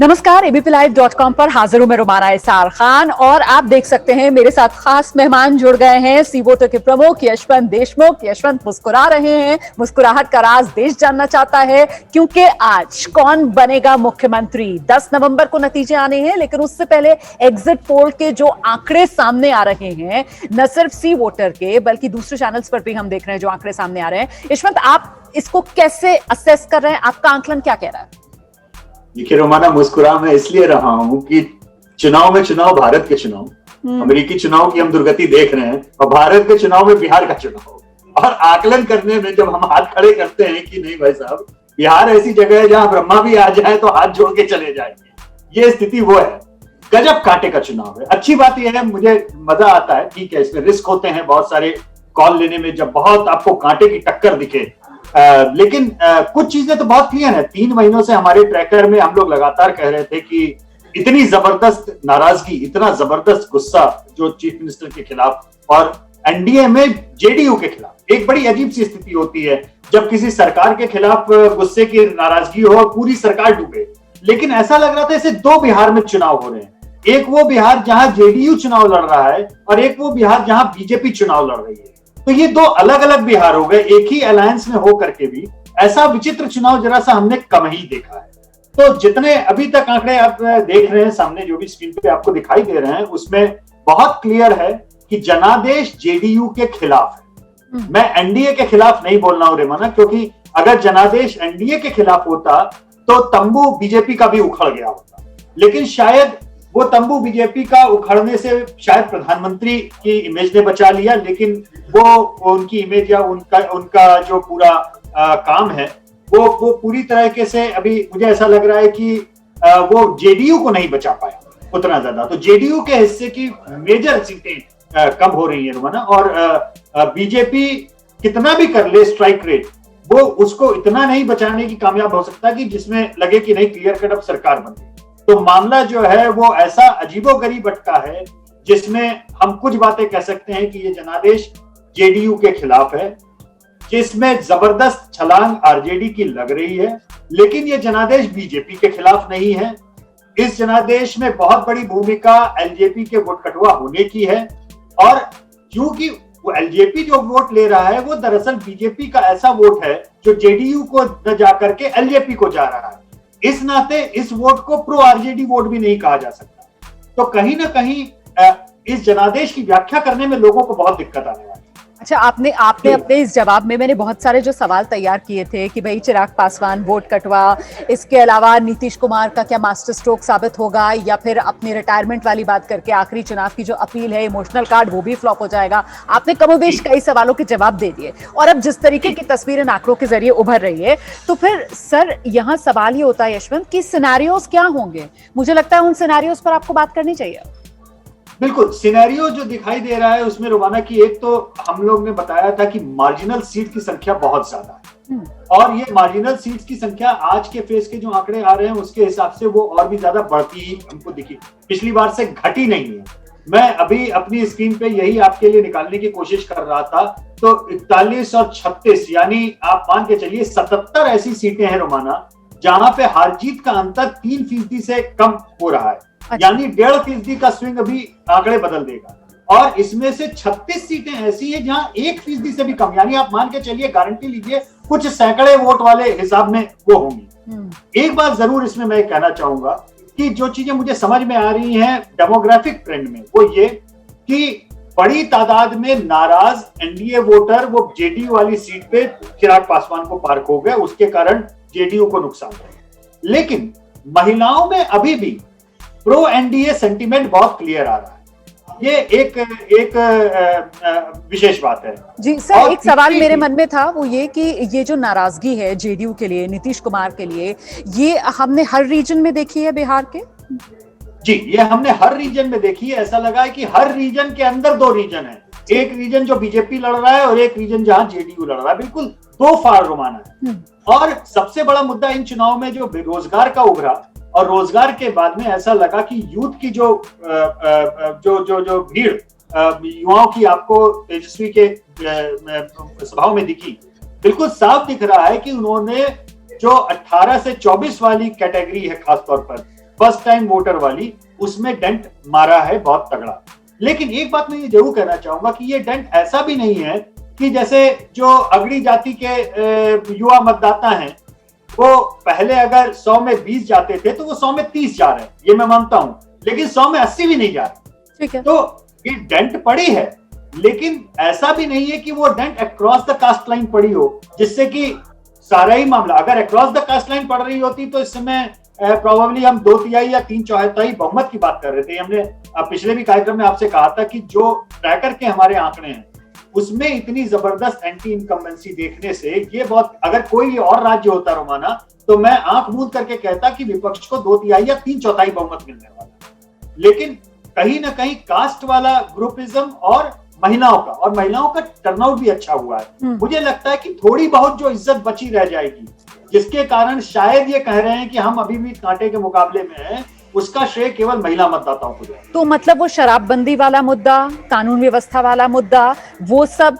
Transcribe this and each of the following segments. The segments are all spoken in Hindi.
नमस्कार, abplive.com पर हाजिर हूं मैं रुमाना इसार खान और आप देख सकते हैं मेरे साथ खास मेहमान जुड़ गए हैं सी वोटर के प्रमुख यशवंत देशमुख। यशवंत मुस्कुरा रहे हैं, मुस्कुराहट का राज देश जानना चाहता है क्योंकि आज कौन बनेगा मुख्यमंत्री 10 नवंबर को नतीजे आने हैं। लेकिन उससे पहले एग्जिट पोल के जो आंकड़े सामने आ रहे हैं, न सिर्फ सी वोटर के बल्कि दूसरे चैनल्स पर भी हम देख रहे हैं जो आंकड़े सामने आ रहे हैं। यशवंत, आप इसको कैसे असेस कर रहे हैं? आपका आंकलन क्या कह रहा है? देखिए रोमाना, मुस्कुरा मैं इसलिए रहा हूं कि चुनाव में चुनाव भारत के चुनाव, अमेरिकी चुनाव की हम दुर्गति देख रहे हैं और भारत के चुनाव में बिहार का चुनाव। और आकलन करने में जब हम हाथ खड़े करते हैं कि नहीं भाई साहब, बिहार ऐसी जगह है जहां ब्रह्मा भी आ जाए तो हाथ जोड़ के चले जाएंगे, ये स्थिति वो है। गजब कांटे का चुनाव है। अच्छी बात यह है, मुझे मजा आता है, ठीक है, इसमें रिस्क होते हैं बहुत सारे कॉल लेने में, जब बहुत आपको कांटे की टक्कर दिखे। लेकिन कुछ चीजें तो बहुत क्लियर है। 3 महीनों से हमारे ट्रैकर में हम लोग लगातार कह रहे थे कि इतनी जबरदस्त नाराजगी, इतना जबरदस्त गुस्सा जो चीफ मिनिस्टर के खिलाफ और एनडीए में जेडीयू के खिलाफ। एक बड़ी अजीब सी स्थिति होती है जब किसी सरकार के खिलाफ गुस्से की नाराजगी हो और पूरी सरकार डूबे। लेकिन ऐसा लग रहा था जैसे 2 बिहार में चुनाव हो रहे हैं। एक वो बिहार जहां जेडीयू चुनाव लड़ रहा है और एक वो बिहार जहां बीजेपी चुनाव लड़ रही है। तो ये 2 अलग अलग बिहार हो गए, एक ही अलायंस में हो करके भी ऐसा विचित्र चुनाव जरा सा हमने कम ही देखा है। तो जितने अभी तक आंकड़े आप देख रहे हैं सामने, जो भी स्क्रीन पे आपको दिखाई दे रहे हैं, उसमें बहुत क्लियर है कि जनादेश जेडीयू के खिलाफ है। मैं एनडीए के खिलाफ नहीं बोल रहा हूं रेमाना, क्योंकि अगर जनादेश एनडीए के खिलाफ होता तो तंबू बीजेपी का भी उखड़ गया होता। लेकिन शायद वो तंबू बीजेपी का उखड़ने से शायद प्रधानमंत्री की इमेज ने बचा लिया, लेकिन वो उनकी इमेज या उनका जो पूरा काम है वो पूरी तरीके से अभी मुझे ऐसा लग रहा है कि वो जेडीयू को नहीं बचा पाया उतना ज्यादा। तो जेडीयू के हिस्से की मेजर सीटें कम हो रही है रोमाना, और बीजेपी कितना भी कर ले स्ट्राइक रेट, वो उसको इतना नहीं बचाने की कामयाब हो सकता कि जिसमें लगे कि नहीं क्लियर कट अब सरकार बन गई। तो मामला जो है वो ऐसा अजीबोगरीब अटका है जिसमें हम कुछ बातें कह सकते हैं कि ये जनादेश जेडीयू के खिलाफ है, जिसमें जबरदस्त छलांग आरजेडी की लग रही है। लेकिन ये जनादेश बीजेपी के खिलाफ नहीं है। इस जनादेश में बहुत बड़ी भूमिका एलजेपी के वोट कटवा होने की है, और क्योंकि वो एलजेपी जो वोट ले रहा है वो दरअसल बीजेपी का ऐसा वोट है जो जेडीयू को न जाकर के एलजेपी को जा रहा है। इस नाते इस वोट को प्रो आरजेडी वोट भी नहीं कहा जा सकता। तो कहीं ना कहीं इस जनादेश की व्याख्या करने में लोगों को बहुत दिक्कत आने वाली है। अच्छा, आपने अपने इस जवाब में, मैंने बहुत सारे जो सवाल तैयार किए थे कि भाई चिराग पासवान वोट कटवा, इसके अलावा नीतीश कुमार का क्या मास्टर स्ट्रोक साबित होगा, या फिर अपनी रिटायरमेंट वाली बात करके आखिरी चुनाव की जो अपील है, इमोशनल कार्ड, वो भी फ्लॉप हो जाएगा। आपने कमोबेश कई सवालों के जवाब दे दिए और अब जिस तरीके की तस्वीरें आंकड़ों के जरिए उभर रही है, तो फिर सर यहाँ सवाल ये होता है यशवंत कि सिनेरियोस क्या होंगे? मुझे लगता है उन सिनेरियोस पर आपको बात करनी चाहिए। बिल्कुल, सिनेरियो जो दिखाई दे रहा है उसमें रोमाना की, एक तो हम लोग ने बताया था कि मार्जिनल सीट की संख्या बहुत ज्यादा है, और ये मार्जिनल सीट्स की संख्या आज के फेज के जो आंकड़े आ रहे हैं उसके हिसाब से वो और भी ज्यादा बढ़ती ही हमको दिखी, पिछली बार से घटी नहीं है। मैं अभी अपनी स्क्रीन पे यही आपके लिए निकालने की कोशिश कर रहा था। तो 41 और 36, यानी आप मान के चलिए 77 ऐसी सीटें हैं रोमाना जहां पे हार जीत का अंतर 3% से कम हो रहा है। यानी 1.5% का स्विंग अभी आंकड़े बदल देगा। और इसमें से 36 सीटें ऐसी हैं जहां 1% से भी कम, यानी आप मान के चलिए, गारंटी लीजिए, कुछ सैकड़े वोट वाले हिसाब में वो होंगी। एक बात जरूर इसमें मैं कहना चाहूंगा कि जो चीजें मुझे समझ में आ रही हैं डेमोग्राफिक ट्रेंड में, वो ये कि बड़ी तादाद में नाराज एनडीए वोटर वो जेडीयू वाली सीट पे चिराग पासवान को पार्क हो गए, उसके कारण जेडीयू को नुकसान हुआ। लेकिन महिलाओं में अभी भी प्रो एनडीए सेंटीमेंट बहुत क्लियर आ रहा है। ये एक विशेष बात है जी सर। एक सवाल मेरे मन में था, वो ये कि ये जो नाराजगी है जेडीयू के लिए, नीतीश कुमार के लिए, ये हमने हर रीजन में देखी है बिहार के? जी, ये हमने हर रीजन में देखी है। ऐसा लगा है कि हर रीजन के अंदर 2 रीजन है, एक रीजन जो बीजेपी लड़ रहा है और एक रीजन जहां जेडीयू लड़ रहा है। बिल्कुल 2 फाड़ रोमाना है। और सबसे बड़ा मुद्दा इन चुनाव में जो बेरोजगार का उभरा, और रोजगार के बाद में ऐसा लगा कि यूथ की जो भीड़ युवाओं की आपको तेजस्वी के सभाओं में दिखी, बिल्कुल साफ दिख रहा है कि उन्होंने जो 18 से 24 वाली कैटेगरी है खासतौर पर, फर्स्ट टाइम वोटर वाली, उसमें डेंट मारा है बहुत तगड़ा। लेकिन एक बात मैं ये जरूर कहना चाहूंगा कि ये डेंट ऐसा भी नहीं है कि जैसे जो अगड़ी जाति के युवा मतदाता हैं वो पहले अगर 100 में 20 जाते थे तो वो 100 में 30 जा रहे हैं, ये मैं मानता हूं, लेकिन 100 में 80 भी नहीं जा रहे। ठीक है। तो ये डेंट पड़ी है, लेकिन ऐसा भी नहीं है कि वो dent across the cast line पड़ी हो, जिससे कि सारा ही मामला, अगर अक्रॉस द कास्ट लाइन पड़ रही होती तो इस समय प्रोबेबली हम 2/3 या 3/4 बहुमत की बात कर रहे थे। हमने पिछले भी कार्यक्रम में आपसे कहा था कि जो ट्रैकर के हमारे आंकड़े हैं उसमें इतनी जबरदस्त एंटी इनकम्बेंसी देखने से ये बहुत, अगर कोई और राज्य होता रोमाना तो मैं आंख मूंद करके कहता कि विपक्ष को 2/3 या 3/4 बहुमत मिलने वाला। लेकिन कहीं ना कहीं कास्ट वाला ग्रुपिज्म और महिलाओं का टर्नआउट भी अच्छा हुआ है। मुझे लगता है कि थोड़ी बहुत जो इज्जत बची रह जाएगी, जिसके कारण शायद ये कह रहे हैं कि हम अभी भी कांटे के मुकाबले में हैं, उसका श्रेय केवल महिला मतदाताओं को जाए। तो मतलब वो शराबबंदी वाला मुद्दा, कानून व्यवस्था वाला मुद्दा, वो सब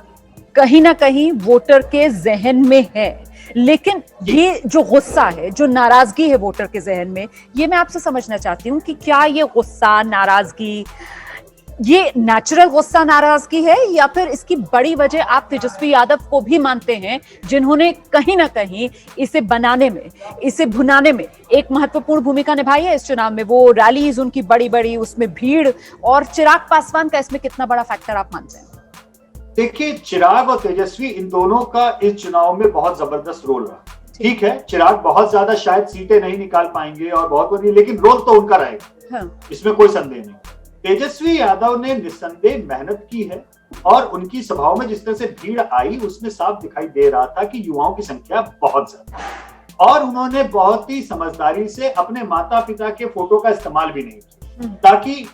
कहीं ना कहीं वोटर के जहन में है। लेकिन ये जो गुस्सा है, जो नाराजगी है वोटर के जहन में, ये मैं आपसे समझना चाहती हूँ कि क्या ये गुस्सा, नाराजगी, ये नेचुरल गुस्सा नाराजगी है या फिर इसकी बड़ी वजह आप तेजस्वी यादव को भी मानते हैं, जिन्होंने कहीं ना कहीं इसे बनाने में, इसे भुनाने में एक महत्वपूर्ण भूमिका निभाई है इस चुनाव में? वो रैलीज उनकी बड़ी बड़ी, उसमें भीड़, और चिराग पासवान का इसमें कितना बड़ा फैक्टर आप मानते हैं? देखिए, चिराग और तेजस्वी, इन दोनों का इस चुनाव में बहुत जबरदस्त रोल रहा। ठीक है, चिराग बहुत ज्यादा शायद सीटें नहीं निकाल पाएंगे और बहुत बड़ी, लेकिन रोल तो उनका रहेगा। हाँ। इसमें कोई संदेह नहीं। तेजस्वी यादव ने निस्संदेह मेहनत की है और उनकी सभाओं में जिस तरह से भीड़ आई उसमें साफ दिखाई दे रहा था कि युवाओं की संख्या बहुत ज्यादा है और उन्होंने बहुत ही समझदारी से अपने माता पिता के फोटो का इस्तेमाल भी नहीं किया, ताकि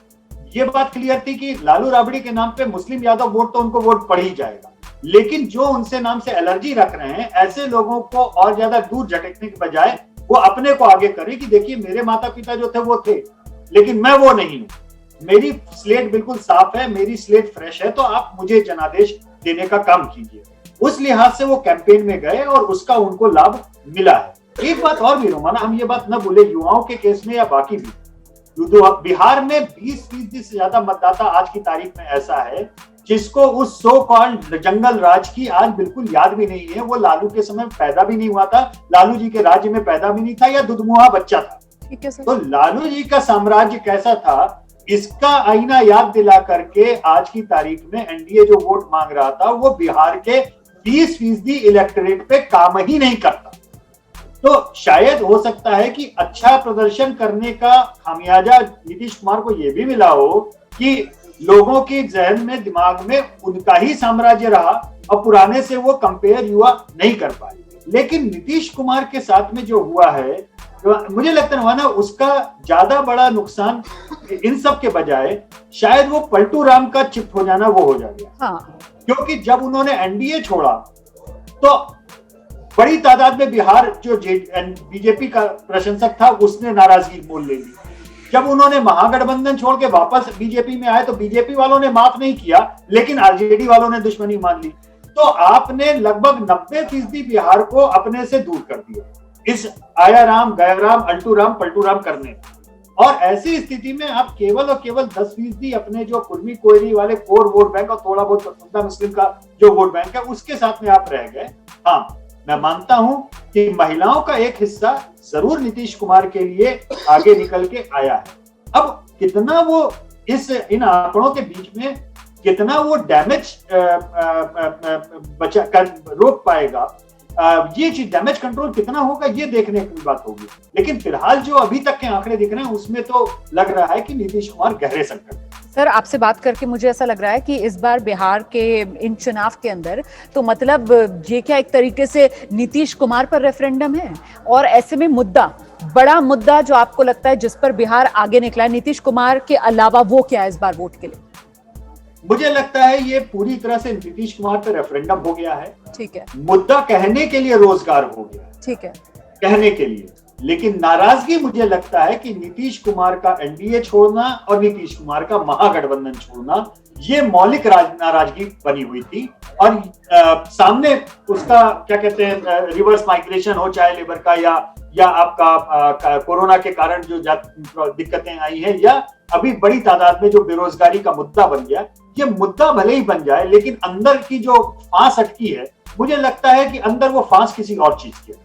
ये बात क्लियर थी कि लालू राबड़ी के नाम पे मुस्लिम यादव वोट तो उनको वोट पड़ ही जाएगा, लेकिन जो उनसे नाम से एलर्जी रख रहे हैं ऐसे लोगों को और ज्यादा दूर झटकने के बजाय वो अपने को आगे करें कि देखिए मेरे माता पिता जो थे वो थे, लेकिन मैं वो नहीं हूं, मेरी स्लेट बिल्कुल साफ है, मेरी स्लेट फ्रेश है, तो आप मुझे जनादेश देने का काम कीजिए। उस लिहाज से वो कैंपेन में गए और उसका उनको लाभ मिला है। एक बात और भी रोमाना, हम ये बात न भूले, युवाओं के केस में या बाकी भी, बिहार में 20% से ज्यादा मतदाता आज की तारीख में ऐसा है जिसको उस सो कॉल्ड जंगल राज की आज बिल्कुल याद भी नहीं है। वो लालू के समय पैदा भी नहीं हुआ था, लालू जी के राज्य में पैदा भी नहीं था या दुधमुहा बच्चा था। ठीक है सर। तो लालू जी का साम्राज्य कैसा था, इसका आईना याद दिला करके आज की तारीख में एनडीए जो वोट मांग रहा था वो बिहार के 20% इलेक्टोरेट पे काम ही नहीं करता। तो शायद हो सकता है कि अच्छा प्रदर्शन करने का खामियाजा नीतीश कुमार को यह भी मिला हो कि लोगों के जहन में, दिमाग में उनका ही साम्राज्य रहा और पुराने से वो कंपेयर युवा नहीं कर पाए। लेकिन नीतीश कुमार के साथ में जो हुआ है, मुझे लगता है ना, उसका ज्यादा बड़ा नुकसान इन सब के बजाय शायद वो पलटू राम का चिप हो जाना वो हो जाएगा। हाँ। क्योंकि जब उन्होंने एनडीए छोड़ा तो बड़ी तादाद में बिहार जो बीजेपी का प्रशंसक था उसने नाराजगी मोल ले ली। जब उन्होंने महागठबंधन छोड़ के वापस बीजेपी में आए तो बीजेपी वालों ने माफ नहीं किया, लेकिन आरजेडी वालों ने दुश्मनी मान ली। तो आपने लगभग 90% बिहार को अपने से दूर कर दिया इस आया राम, गया राम, अल्टू राम, पलटू राम करने। और ऐसी स्थिति में आप केवल और केवल 10% अपने जो कुर्मी कोयरी वाले कोर वोट बैंक और थोड़ा बहुत मुस्लिम का जो वोट बैंक है उसके साथ में आप रह गए। हाँ, मैं मानता हूं कि महिलाओं का एक हिस्सा जरूर नीतीश कुमार के लिए आगे निकल के आया है। अब कितना वो इन आंकड़ों के बीच में कितना वो डैमेज बचा कर रोक पाएगा, ये चीज डैमेज कंट्रोल कितना होगा ये देखने की बात होगी। लेकिन फिलहाल जो अभी तक के आंकड़े दिख रहे हैं उसमें तो लग रहा है कि नीतीश कुमार गहरे संकट में। सर, आपसे बात करके मुझे ऐसा लग रहा है कि इस बार बिहार के इन चुनाव के अंदर तो मतलब ये क्या एक तरीके से नीतीश कुमार पर रेफरेंडम है, और ऐसे में मुद्दा, बड़ा मुद्दा जो आपको लगता है जिस पर बिहार आगे निकला है नीतीश कुमार के अलावा, वो क्या है इस बार वोट के लिए? मुझे लगता है ये पूरी तरह से नीतीश कुमार पर रेफरेंडम हो गया है। ठीक है। मुद्दा कहने के लिए रोजगार हो गया। ठीक है। कहने के लिए लेकिन नाराजगी मुझे लगता है कि नीतीश कुमार का एनडीए छोड़ना और नीतीश कुमार का महागठबंधन छोड़ना, ये मौलिक नाराजगी बनी हुई थी। और सामने उसका क्या कहते हैं, रिवर्स माइग्रेशन हो चाहे लेबर का, या आपका कोरोना के कारण जो दिक्कतें आई हैं, या अभी बड़ी तादाद में जो बेरोजगारी का मुद्दा बन गया, ये मुद्दा भले ही बन जाए, लेकिन अंदर की जो फांस अटकी है, मुझे लगता है कि अंदर वो फांस किसी और चीज की है।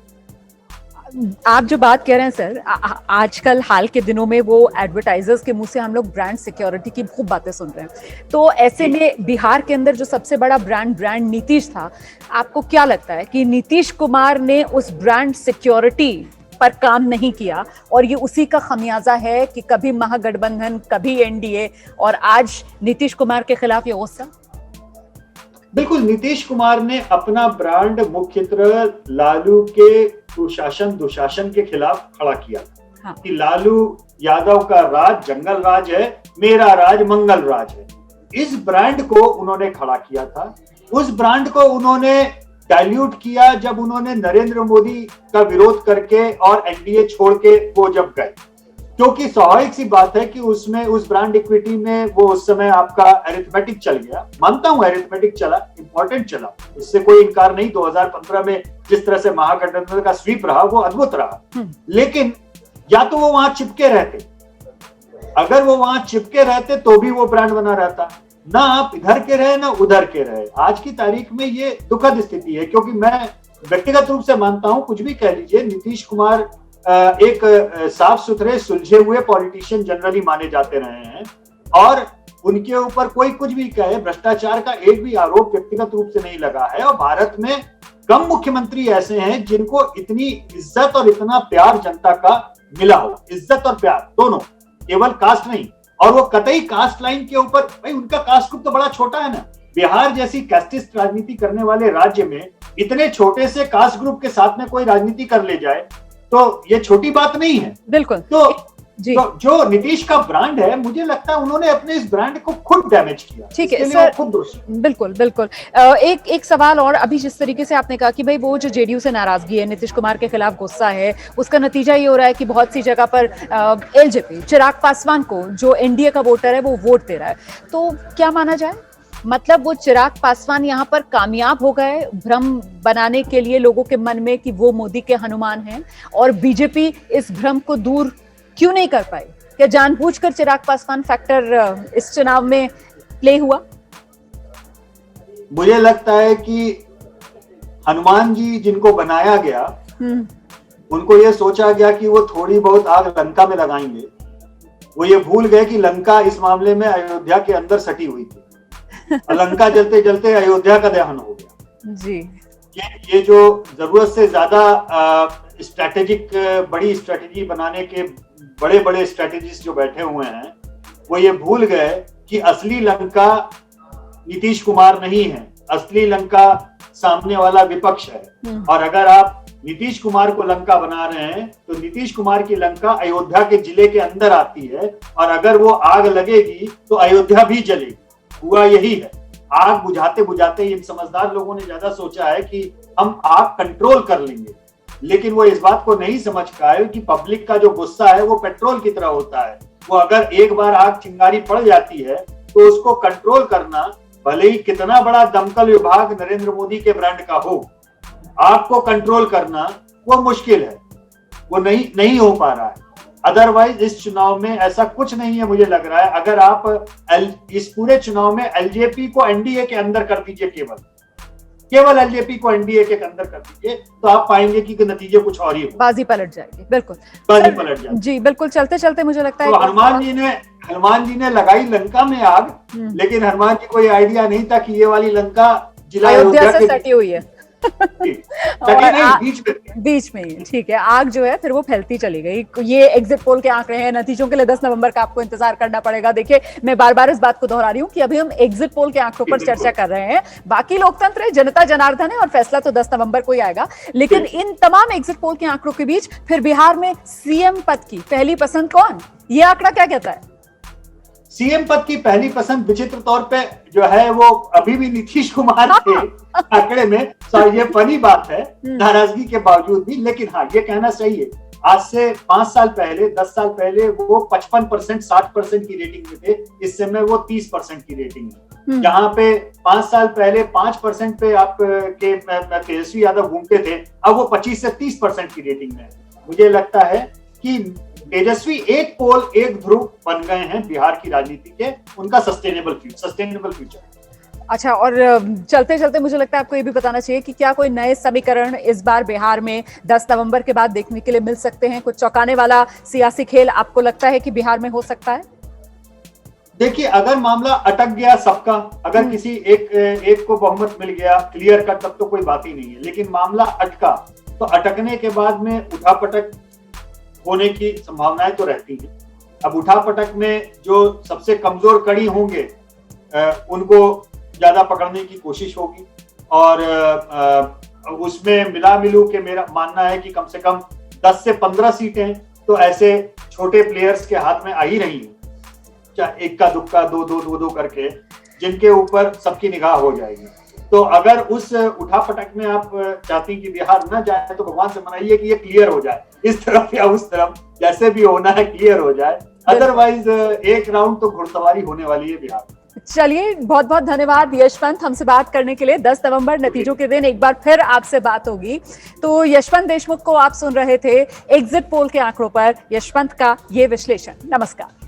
आप जो बात कह रहे हैं सर, आजकल हाल के दिनों में वो एडवर्टाइजर्स के मुंह से हम लोग ब्रांड सिक्योरिटी की खूब बातें सुन रहे हैं। तो ऐसे में बिहार के अंदर जो सबसे बड़ा ब्रांड नीतीश था, आपको क्या लगता है कि नीतीश कुमार ने उस ब्रांड सिक्योरिटी पर काम नहीं किया और ये उसी का खमियाजा है कि कभी महागठबंधन, कभी एनडीए और आज नीतीश कुमार के खिलाफ ये गुस्सा? बिल्कुल, नीतीश कुमार ने अपना ब्रांड मुख्यतः लालू के दुशासन के खिलाफ खड़ा किया। हाँ। कि लालू यादव का राज जंगल राज है, मेरा राज मंगल राज है। इस ब्रांड को उन्होंने खड़ा किया था। उस ब्रांड को उन्होंने डाइल्यूट किया जब उन्होंने नरेंद्र मोदी का विरोध करके और एनडीए छोड़ के वो जब गए, क्योंकि स्वाभाविक सी बात है कि उसमें उस ब्रांड इक्विटी में वो उस समय आपका अरिथमेटिक चल गया। मानता हूं अरिथमेटिक चला, इंपॉर्टेंट चला, इससे कोई इनकार नहीं। 2015 में जिस तरह से महागठबंधन का स्वीप रहा वो अद्भुत रहा, लेकिन या तो वो वहां चिपके रहते, अगर वो वहां चिपके रहते तो भी वो ब्रांड बना रहता, ना आप इधर के रहे ना उधर के रहे। आज की तारीख में ये दुखद स्थिति है, क्योंकि मैं व्यक्तिगत रूप से मानता हूं, कुछ भी कह लीजिए, नीतीश कुमार एक साफ सुथरे सुलझे हुए पॉलिटिशियन जनरली माने जाते रहे हैं, और उनके ऊपर कोई कुछ भी कहे, भ्रष्टाचार का एक भी आरोप व्यक्तिगत रूप से नहीं लगा है। और भारत में कम मुख्यमंत्री ऐसे हैं जिनको इतनी इज्जत और इतना प्यार जनता का मिला हो, इज्जत और प्यार दोनों, केवल कास्ट नहीं। और वो कतई कास्ट लाइन के ऊपर, भाई उनका कास्ट ग्रुप तो बड़ा छोटा है ना। बिहार जैसी कास्टिस्ट राजनीति करने वाले राज्य में इतने छोटे से कास्ट ग्रुप के साथ में कोई राजनीति कर ले जाए तो ये छोटी बात नहीं है। बिल्कुल। तो जो नीतीश का ब्रांड है, मुझे लगता है उन्होंने अपने इस ब्रांड को खुद डैमेज किया। ठीक है सर, बिल्कुल बिल्कुल। एक सवाल और, अभी जिस तरीके से आपने कहा कि भाई वो जो जेडीयू से नाराजगी है, नीतीश कुमार के खिलाफ गुस्सा है, उसका नतीजा ये हो रहा है कि बहुत सी जगह पर एलजेपी चिराग पासवान को, जो एनडीए का वोटर है, वो वोट दे रहा है। तो क्या माना जाए, मतलब वो चिराग पासवान यहाँ पर कामयाब हो गए भ्रम बनाने के लिए लोगों के मन में कि वो मोदी के हनुमान हैं, और बीजेपी इस भ्रम को दूर क्यों नहीं कर पाई? क्या जानबूझकर चिराग पासवान फैक्टर इस चुनाव में प्ले हुआ? मुझे लगता है कि हनुमान जी जिनको बनाया गया, उनको ये सोचा गया कि वो थोड़ी बहुत आग लंका में लगाएंगे। वो ये भूल गए कि लंका इस मामले में अयोध्या के अंदर सटी हुई थी। लंका जलते जलते अयोध्या का दहन हो गया जी। ये जो जरूरत से ज्यादा स्ट्रैटेजिक, बड़ी स्ट्रैटेजी बनाने के बड़े बड़े स्ट्रैटेजिस्ट जो बैठे हुए हैं, वो ये भूल गए कि असली लंका नीतीश कुमार नहीं है, असली लंका सामने वाला विपक्ष है। और अगर आप नीतीश कुमार को लंका बना रहे हैं तो नीतीश कुमार की लंका अयोध्या के जिले के अंदर आती है, और अगर वो आग लगेगी तो अयोध्या भी जलेगी। हुआ यही है। आग बुझाते बुझाते इन समझदार लोगों ने ज्यादा सोचा है कि हम आग कंट्रोल कर लेंगे, लेकिन वो इस बात को नहीं समझ पाए कि पब्लिक का जो गुस्सा है वो पेट्रोल की तरह होता है। वो अगर एक बार आग चिंगारी पड़ जाती है तो उसको कंट्रोल करना, भले ही कितना बड़ा दमकल विभाग नरेंद्र मोदी के ब्रांड का हो, आग को कंट्रोल करना वो मुश्किल है, वो नहीं हो पा रहा है। अदरवाइज इस चुनाव में ऐसा कुछ नहीं है, मुझे लग रहा है। अगर आप इस पूरे चुनाव में एलजेपी को एनडीए के अंदर कर दीजिए, केवल एलजेपी को एनडीए के अंदर कर दीजिए, तो आप पाएंगे कि नतीजे कुछ और ही, बाजी पलट जाएगी। बिल्कुल बाजी पलट जाएगी जी, बिल्कुल। चलते चलते मुझे लगता है तो हनुमान जी ने लगाई लंका में आग, लेकिन हनुमान जी को ये आइडिया नहीं था कि ये वाली लंका जिला अयोध्या से सटी हुई है। बीच में ही, ठीक है। आग जो है फिर वो फैलती चली गई। ये एग्जिट पोल के आंकड़े हैं, नतीजों के लिए 10 नवंबर का आपको इंतजार करना पड़ेगा। देखिए, मैं बार बार इस बात को दोहरा रही हूँ कि अभी हम एग्जिट पोल के आंकड़ों पर चर्चा कर रहे हैं। बाकी लोकतंत्र है, जनता जनार्दन है, और फैसला तो 10 नवंबर को ही आएगा। लेकिन इन तमाम एग्जिट पोल के आंकड़ों के बीच फिर बिहार में सीएम पद की पहली पसंद कौन, ये आंकड़ा क्या कहता है? सीएम पद की पहली पसंद विचित्र तौर पे जो है वो अभी भी नीतीश कुमार थे आंकड़े में। ये फनी बात है, नाराजगी के बावजूद भी। लेकिन हाँ, ये कहना सही है आज से 5 साल पहले, 10 साल पहले वो 55%, 60% की रेटिंग में थे। इस समय वो 30% की रेटिंग है। जहां पे 5 साल पहले 5% पे आप के तेजस्वी यादव घूमते थे, अब वो 25 से 30% की रेटिंग में है। मुझे लगता है कि तेजस्वी एक पोल, एक ध्रुव बन गए हैं बिहार की राजनीति के, उनका सस्टेनेबल फ्यूचर। अच्छा, और चलते चलते मुझे लगता है आपको ये भी बताना चाहिए कि क्या कोई नए समीकरण इस बार बिहार में 10 नवंबर के बाद देखने के लिए मिल सकते हैं? कुछ चौंकाने वाला सियासी खेल आपको लगता है कि बिहार में हो सकता है? देखिए, अगर मामला अटक गया सबका, अगर किसी एक को बहुमत मिल गया क्लियर कट, तब तो कोई बात ही नहीं है। लेकिन मामला अटका तो अटकने के बाद में उठापटक होने की संभावनाएं तो रहती हैं। अब उठापटक में जो सबसे कमजोर कड़ी होंगे उनको ज्यादा पकड़ने की कोशिश होगी, और उसमें मिला मिलू के मेरा मानना है कि कम से कम 10 से 15 सीटें तो ऐसे छोटे प्लेयर्स के हाथ में आ ही रही हैं, चाहे इक्का दुक्का, दो करके, जिनके ऊपर सबकी निगाह हो जाएगी। तो अगर उस उठापटक में आप चाहती कि बिहार न जाए तो भगवान से मनाइए कि ये क्लियर हो जाए, इस तरफ या उस तरफ, जैसे भी होना है क्लियर हो जाए। अदरवाइज एक राउंड तो घुड़सवारी होने वाली है बिहार में। चलिए, बहुत बहुत धन्यवाद यशवंत हमसे बात करने के लिए। 10 नवंबर नतीजों के दिन एक बार फिर आपसे बात होगी। तो यशवंत देशमुख को आप सुन रहे थे एग्जिट पोल के आंकड़ों पर यशवंत का ये विश्लेषण। नमस्कार।